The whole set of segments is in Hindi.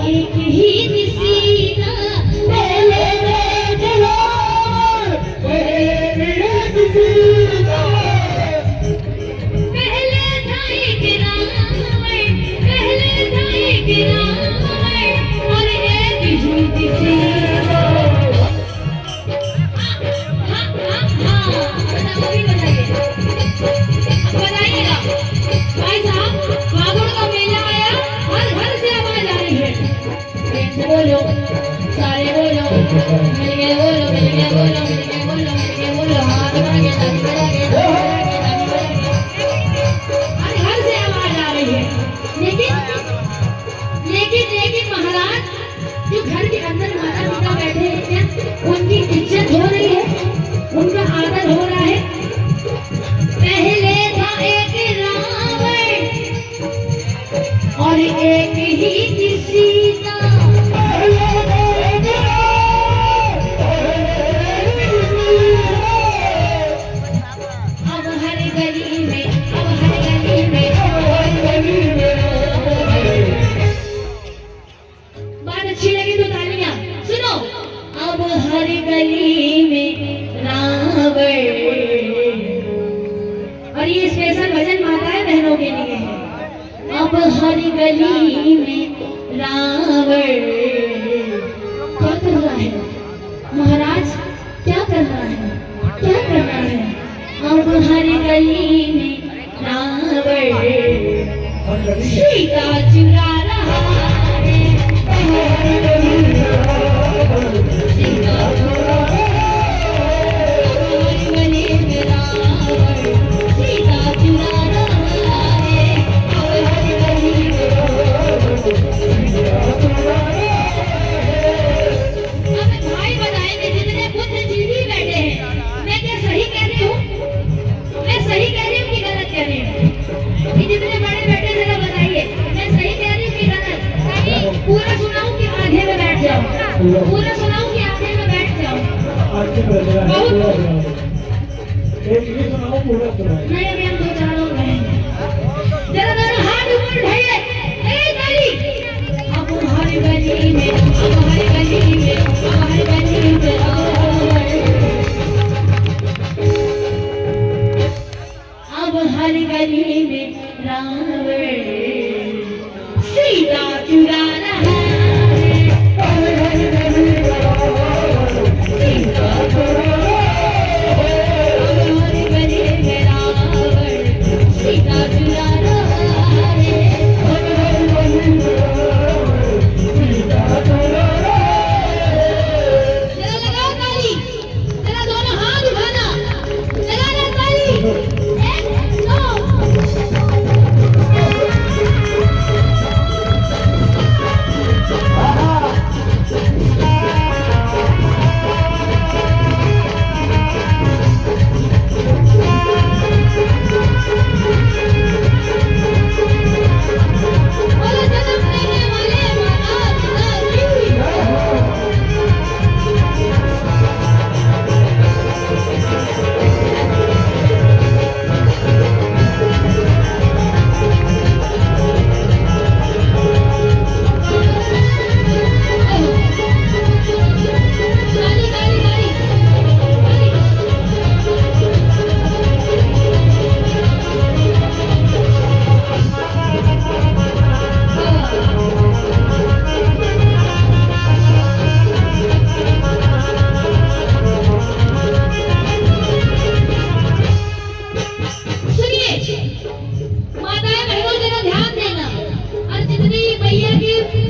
एक ही सीना पहले देख लो, पहले था एक रावण, पहले था एक रावण और एक ही सीना। बताइएगा भाई साहब, फागुन का मेला आया, हर घर से आवाज आ रही है, बोलो सारे बोलो, मिल गए बोलो, मिल गए बोलो, मिल गए बोलो, मिल गए बोलो, हाथ बढ़ा के ताली बजा के हर घर से आवाज आ रही है। लेकिन महाराज, जो घर के अंदर माता पिता बैठे हैं उनकी इज्जत हो रही है, उनका आदर हो रहा है। पहले था एक रावण और एक ही सीता, अब हर गली में, अब हर गली में, बात अच्छी लगी तो तालियां सुनो। अब हर गली में रावण, और ये स्पेशल भजन माताएं बहनों के लिए है। अब हर गली में रावण, क्या कर रहा है महाराज, क्या कर रहा है, क्या कर रहा है? अब हर गली में रावण सीता चुरा रहा है, सीता चुरा रहा है। जितने बड़े बैठे जरा बताइए, मैं सही कह रही हूँ कि गलत? पूरा सुनाऊं कि आधे में बैठ जाओ? पूरा सुनाऊं कि आधे में बैठ जाओ? नहीं, अभी हम दो चार लोग हैं। जरा जरा हाथ ऊपर उठाइए, अब हर गली में, अब हर गली में, अब हर गली में अब हर गली में रावण सीता चुरा रहा है, सीता चुरा रहा है। अब हर गली में रावण सीता चुरा रहा है, सीता चुरा रहा है। जरा लगाओ ताली, जरा दोनों हाथ उठाना, लगाना ताली।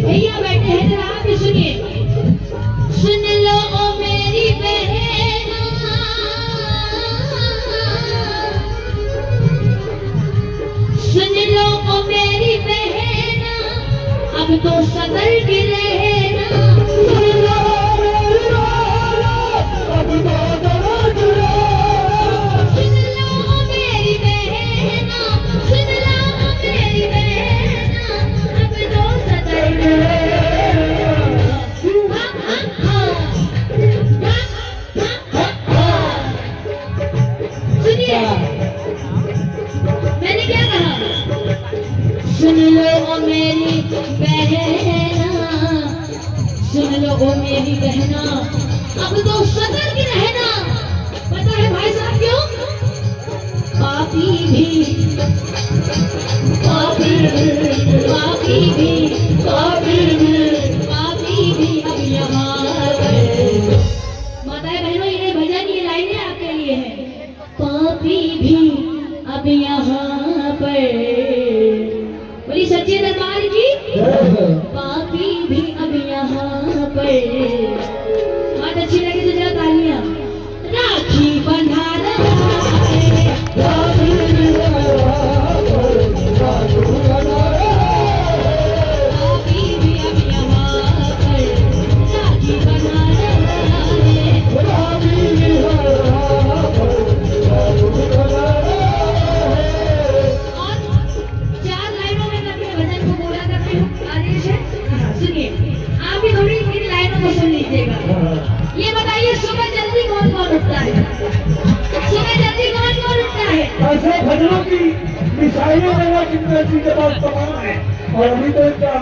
भैया बैठे हैं, जरा आप भी सुनिए। सुन लो ओ मेरी बहना, सुन लो ओ मेरी बहना, अब तो सदर की रहना। सुन लो मेरी बहना, अब तो सदर की रहना। सुन लो ओ मेरी बहना, सुन लो ओ मेरी बहना, अब तो सदर की रहना। मैंने क्या कहा? सुन लो मेरी बहना, सुन लो वो मेरी बहना, अब तो सतर्क रहना। पता है भाई साहब क्यों? पापी भी पापी पापी भी पापी भी पापी भी अब यहाँ पर। माताएं बहनों, ये भजन, ये लाइनें आपके लिए है। पापी भी अब यहाँ पर, बोली सच्चे दरबार की। पापी भी अब यहाँ पर। बात अच्छी लगी तो जरा तालियां। राखी बंधा रहा है, पापी भी अब यहाँ पर। राखी बंधा रहा है। ये बताइए सुबह जल्दी कौन कौन उठता है? सुबह जल्दी कौन कौन उठता है? ऐसे भजनों की मिसाइलें देना कितने चीजें बात तमाम है। और अभी तो इनका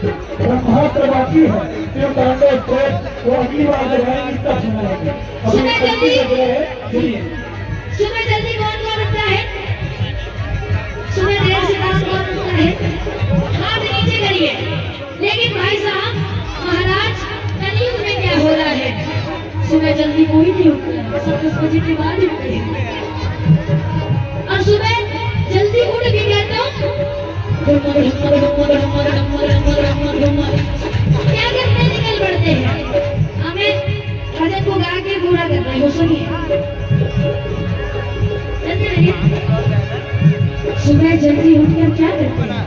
ब्रह्मास्त्र बाकी है, जो तांडव स्टेप वो अगली बार लगाएंगे तब सुनाएंगे। सुबह जल्दी सुनिए, सुबह जल्दी कौन कौन उठता है? सुबह देर से कौन कौन उठता है? हाथ नीचे करिए। लेकिन भाई साहब, महाराज कलयुग में क्या हो रहा है? सुबह जल्दी कोई नहीं उठता है, सब 10 बजे के बाद उठते हैं। और सुबह जल्दी उठ भी गए तो क्या करते, निकल पड़ते हैं। हमें भजन को गा के पूरा करना है। सुनिए, सुबह जल्दी उठकर क्या करते हैं?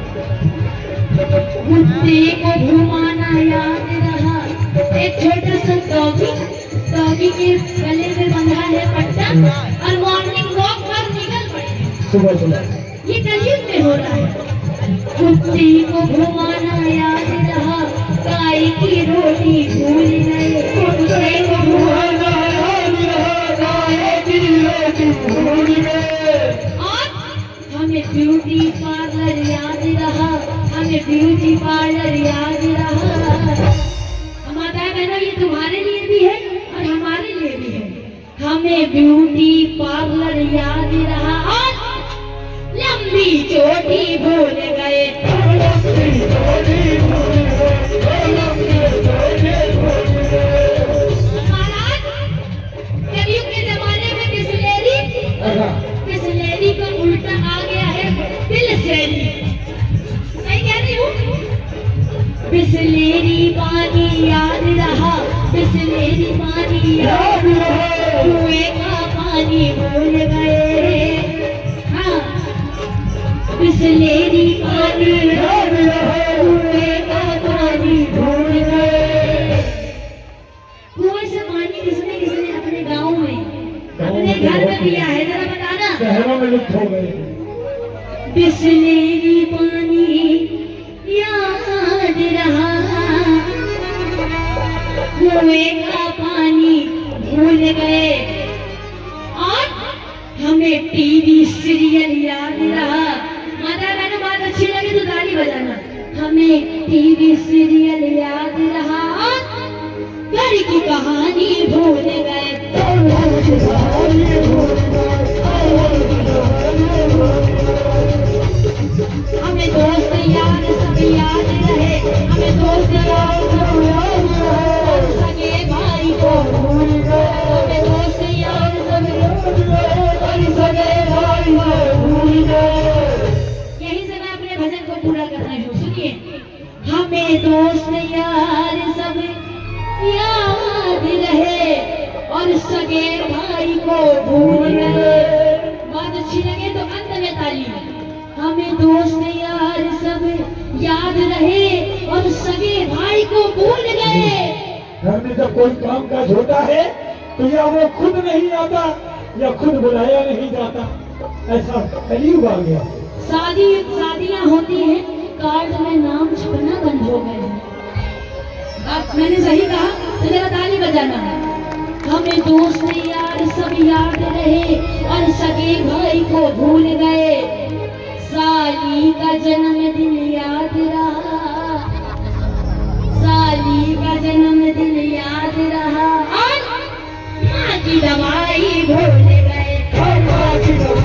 कुत्ते को घुमाना याद रहा, एक छोटा सा डॉगी के गले में बंधा है पट्टा, और मॉर्निंग वॉक पर निकल पड़े। सुबह सुबह ये कलयुग में हो रहा है। कुत्ते को घुमाना याद रहा, गाय की रोटी भूल गए। कुत्ते को घुमाना याद रहा, गाय की रोटी भूल गए। और हमें ब्यूटी पार्लर याद रहा, हमें ब्यूटी पार्लर याद रहा। माताएं बहनों, ये तुम्हारे लिए भी है और हमारे लिए भी है। हमें ब्यूटी पार्लर याद रहा और लंबी चोटी भूल गए। महाराज, कलयुग के जमाने में बिसलेरी का उल्टा आ गया है बिलसेरी। सही कह रही हूँ? बिसलेरी पानी याद रहा, बिसलेरी पानी याद रहा, कुएं का पानी भूल गए। हाँ, बिसलेरी पानी याद रहा, कुएं का पानी भूल गए। कुएं से पानी किसने अपने गांव में, अपने घर में पिया है? जरा बताना। शहरों में लुप्त हो गए। बिसलेरी पानी याद रहा, कुएं का पानी भूल गए। और हमें टीवी सीरियल याद रहा। माता बहनों, बात अच्छी लगी तो ताली बजाना। हमें टीवी सीरियल याद रहा, घर की कहानी भूल गए। हमें दोस्त यार सब याद रहे, हमें दोस्त यार सब याद रहे, सगे भाई को भूल गए। हमें दोस्त यार सब याद रहे, सगे भाई को भूल गए। यहीं से मैं अपने भजन को पूरा करना हूँ। सुनिए, हमें दोस्त यार सब याद रहे और सगे भाई को भूल गए। बात अच्छी लगे तो अंत में ताली। हमें दोस्त यार सब याद रहे और सगे भाई को भूल गए। घर में जब कोई काम काज होता है तो या वो खुद नहीं आता या खुद बुलाया नहीं जाता। ऐसा कलयुग आ गया। शादियां होती हैं, कार्ड में नाम छपना बंद हो गए हैं। अब मैंने सही कहा तो जरा ताली बजाना। हमें दोस्त यार सब याद रहे और सगे भाई को भूल गए। साली का जन्मदिन याद रहा, साली का जन्मदिन याद रहा और माँ की दवाई भूल गए। माँ की दवाई